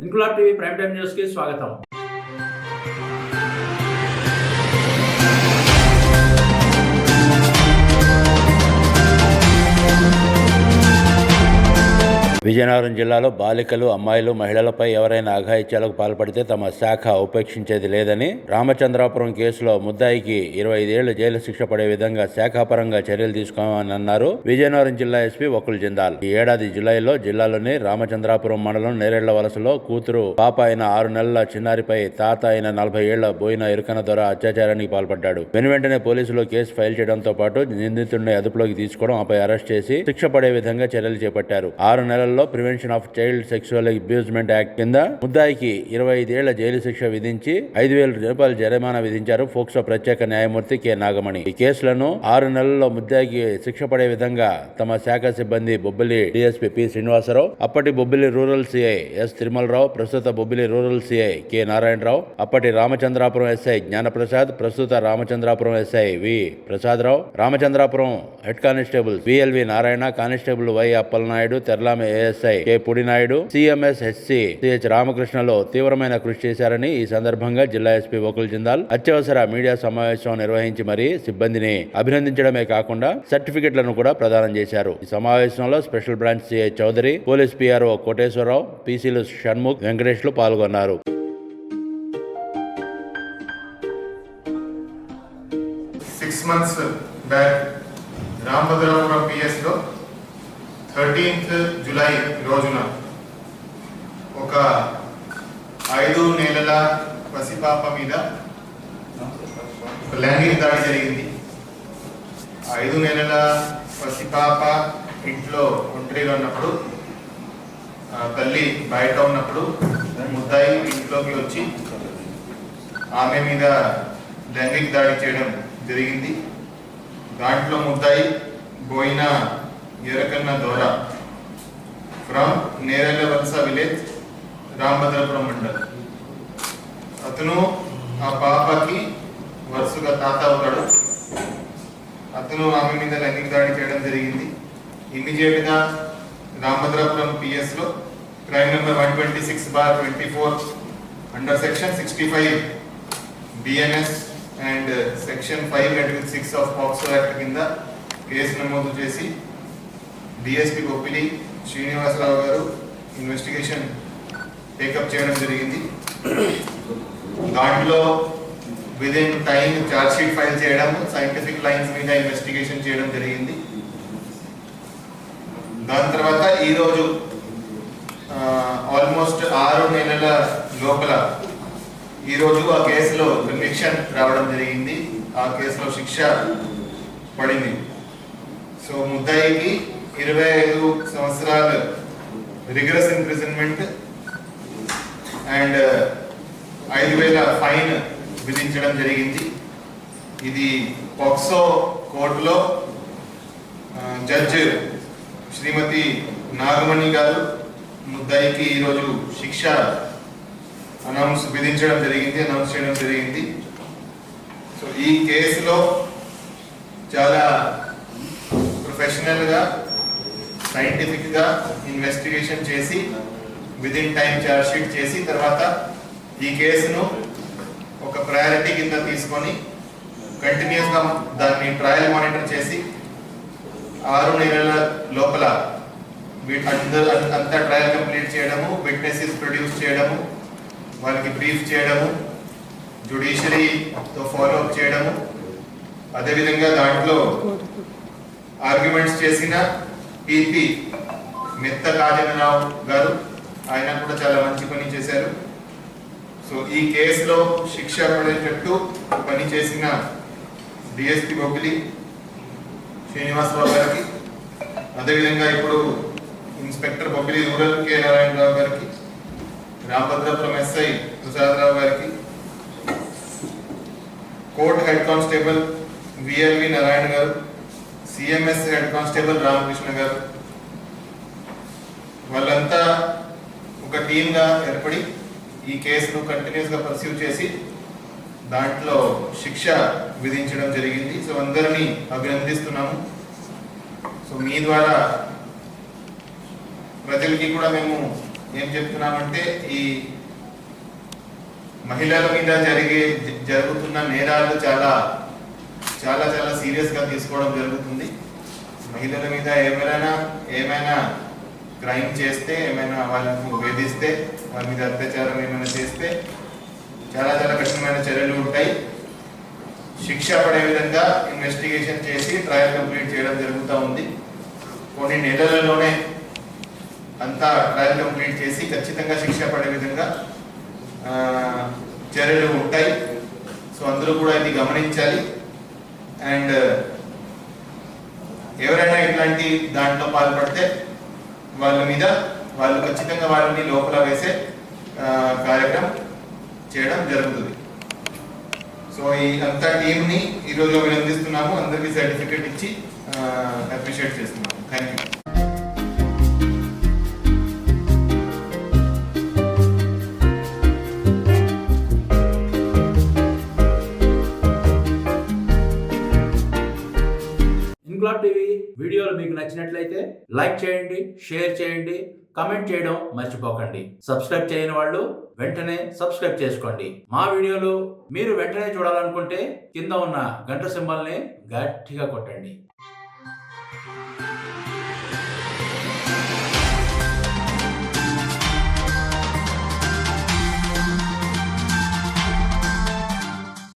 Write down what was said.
Inquilab TV prime time news కి స్వాగతం. విజయనగరం జిల్లాలో బాలికలు, అమ్మాయిలు, మహిళలపై ఎవరైనా అఘాయిత్యాలకు పాల్పడితే తమ శాఖ ఉపేక్షించేది లేదని, రామచంద్రాపురం కేసులో ముద్దాయికి 25 ఏళ్ల జైలు శిక్ష పడే విధంగా శాఖాపరంగా చర్యలు తీసుకోమని అన్నారు విజయనగరం జిల్లా ఎస్పీ వకుల్ జిందాల్. ఈ ఏడాది జులైలో జిల్లాలోని రామచంద్రాపురం మండలం నేరేళ్ల వలసలో కూతురు, పాప అయిన 6 నెలల చిన్నారిపై తాత అయిన 40 ఏళ్ల బోయిన ఇరుకన ద్వారా అత్యాచారానికి పాల్పడ్డాడు. వెనువెంటనే పోలీసులు కేసు ఫైల్ చేయడంతో పాటు నిందితుడిని అదుపులోకి తీసుకోవడం, ఆపై అరెస్ట్ చేసి శిక్ష పడే విధంగా చర్యలు చేపట్టారు. 6 నెలల్లో prevention of child sexual abusement act కింద ముద్దాయికి 25 ఏళ్ల జైలు శిక్ష విధించి 5,000 రూపాయల జరిమానా విధించారు పోక్సో ప్రత్యేక న్యాయమూర్తి కె నాగమణి. ఈ కేసులను 6 నెలల్లో ముద్దాయికి శిక్ష పడే విధంగా తమ శాఖ సిబ్బంది బొబ్బిలి డిఎస్పీ పి శ్రీనివాసరావు, అప్పటి Bobbili rural CI S Tirumalarao, ప్రస్తుత Bobbili rural CI K Narayanarao, అప్పటి రామచంద్రాపురం ఎస్ఐ జ్ఞానప్రసాద్, ప్రస్తుత Ramachandrapuram SI V Prasadarao, Ramachandrapuram head constable VLV Narayana, constable Y Appalanaidu, తెర్లామె ASI K Pudinaidu, CMS HC CH రామకృష్ణలో తీవ్రమైన కృషి చేశారని ఈ సందర్భంగా జిల్లా ఎస్పీ వకుల్ జిందాల్ అత్యవసర మీడియా సమావేశం నిర్వహించి మరీ సిబ్బందిని అభినందించడమే కాకుండా సర్టిఫికెట్లను కూడా ప్రదానం చేశారు. ఈ సమావేశంలో special branch CI Chowdary, police PRO Koteswararao, పీసీలు షణ్ముఖ్, వెంకటేష్లు పాల్గొన్నారు. 6 months back రామభద్రాపురం పిఎస్ లో 13th జూలై రోజున ఒక 5 నెలల పసిపాప మీద లైంగిక దాడి జరిగింది. 5 నెలల పసిపాప ఇంట్లో ఒంటరిగా ఉన్నప్పుడు, తల్లి బయట ఉన్నప్పుడు ముద్దాయి ఇంట్లోకి వచ్చి ఆమె మీద లైంగిక దాడి చేయడం జరిగింది. దాంట్లో ముద్దాయి బోయిన ఎరకన్న దోరా ఫ్రమ్ నేరేళ్ల వలస విలేజ్, రామభద్రాపురం మండల్. అతను ఆ పాపకి వరుసగా తాత అవుతాడు. అతను ఆమె మీద లైంగిక దాడి చేయడం జరిగింది. ఇమీడియట్ గా రామభద్రాపురం పిఎస్ లో crime number 126/24 under section 65 BNS and section 5/6 of POCSO act కింద కేసు నమోదు చేసి డిఎస్పీ బొబ్బిలి శ్రీనివాసరావు గారు ఇన్వెస్టిగేషన్ టేకప్ చేయడం జరిగింది. దాంట్లో within time charge sheet file చేయడం, సైంటిఫిక్ లైన్స్ మీద ఇన్వెస్టిగేషన్ చేయడం జరిగింది. దాని తర్వాత ఈరోజు ఆల్మోస్ట్ 6 నెలల లోపల ఈరోజు ఆ కేసులో కన్విక్షన్ రావడం జరిగింది. ఆ కేసులో శిక్ష పడింది. సో ముద్దాయికి 25 సంవత్సరాలు రిగరస్ ఇంప్రిజన్మెంట్ అండ్ 5,000 ఫైన్ విధించడం జరిగింది. ఇది పోక్సో కోర్టులో జడ్జి శ్రీమతి నాగమణి గారు ముద్దాయికి ఈరోజు శిక్ష అనౌన్స్ చేయడం జరిగింది. సో ఈ కేసులో చాలా ప్రొఫెషనల్గా, సైంటిఫిక్గా ఇన్వెస్టిగేషన్ చేసి విదిన్ టైం ఛార్జ్ షీట్ చేసి తర్వాత ఈ కేసును ఒక ప్రయారిటీ కింద తీసుకొని కంటిన్యూస్గా దాన్ని ట్రయల్ మానిటర్ చేసి 6 నెలల లోపల అంతా ట్రయల్ కంప్లీట్ చేయడము, విట్నెసెస్ ప్రొడ్యూస్ చేయడము, వాళ్ళకి బ్రీఫ్ చేయడము, జ్యుడిషియరీతో ఫాలో అప్ చేయడము, అదేవిధంగా దాంట్లో ఆర్గ్యుమెంట్స్ చేసిన పిపి మెత్త కాజనరావు గారు, ఆయన కూడా చాలా మంచి పని చేశారు. సో ఈ కేసులో శిక్ష పడేటట్టు పని చేసిన డిఎస్పీ బొబ్బిలి శ్రీనివాసరావు గారికి, అదేవిధంగా ఇప్పుడు inspector Bobbili rural K Narayanarao గారికి, రామభద్రాపురం ఎస్ఐ ప్రసాదరావు గారికి, court head constable VLV Narayana garu, CMS head constable Ramakrishna గారు, వాళ్ళంతా ఒక టీమ్గా ఏర్పడి ఈ కేసును కంటిన్యూస్గా పర్సీవ్ చేసి దాంట్లో శిక్ష విధించడం జరిగింది. సో అందరినీ అభినందిస్తున్నాము. సో మీ ద్వారా ప్రజలకి కూడా మేము ఏం చెప్తున్నామంటే ఈ మహిళల మీద జరుగుతున్న నేరాలు చాలా చాలా చాలా సీరియస్గా తీసుకోవడం జరుగుతుంది. మహిళల మీద ఏమైనా క్రైమ్ చేస్తే, ఏమైనా వాళ్ళకు వేధిస్తే, వాళ్ళ మీద అత్యాచారం ఏమైనా చేస్తే చాలా చాలా కఠినమైన చర్యలు ఉంటాయి. శిక్ష పడే విధంగా ఇన్వెస్టిగేషన్ చేసి ట్రయల్ కంప్లీట్ చేయడం జరుగుతూ ఉంది. కొన్ని నెలలలోనే అంతా ట్రయల్ కంప్లీట్ చేసి ఖచ్చితంగా శిక్ష పడే విధంగా చర్యలు ఉంటాయి. సో అందరూ కూడా ఇది గమనించాలి. అండ్ ఎవరైనా ఇట్లాంటి దాంట్లో పాల్పడితే వాళ్ళు ఖచ్చితంగా వాళ్ళని లోపల వేసే కార్యక్రమం చేయడం జరుగుతుంది. సో ఈ అంతా టీంని ఈరోజు అభినందిస్తున్నాము. అందరికీ సర్టిఫికేట్ ఇచ్చి అప్రిషియేట్ చేస్తున్నాము. Thank you. ఇంక్లాబ్ టీవీ వీడియోలు మీకు నచ్చినట్లయితే లైక్ చేయండి, షేర్ చేయండి, కమెంట్ చేయడం మర్చిపోకండి. సబ్స్క్రైబ్ చేయని వాళ్ళు వెంటనే సబ్స్క్రైబ్ చేసుకోండి. మా వీడియోలు మీరు వెంటనే చూడాలనుకుంటే కింద ఉన్న గంట సింబల్ని గట్టిగా కొట్టండి.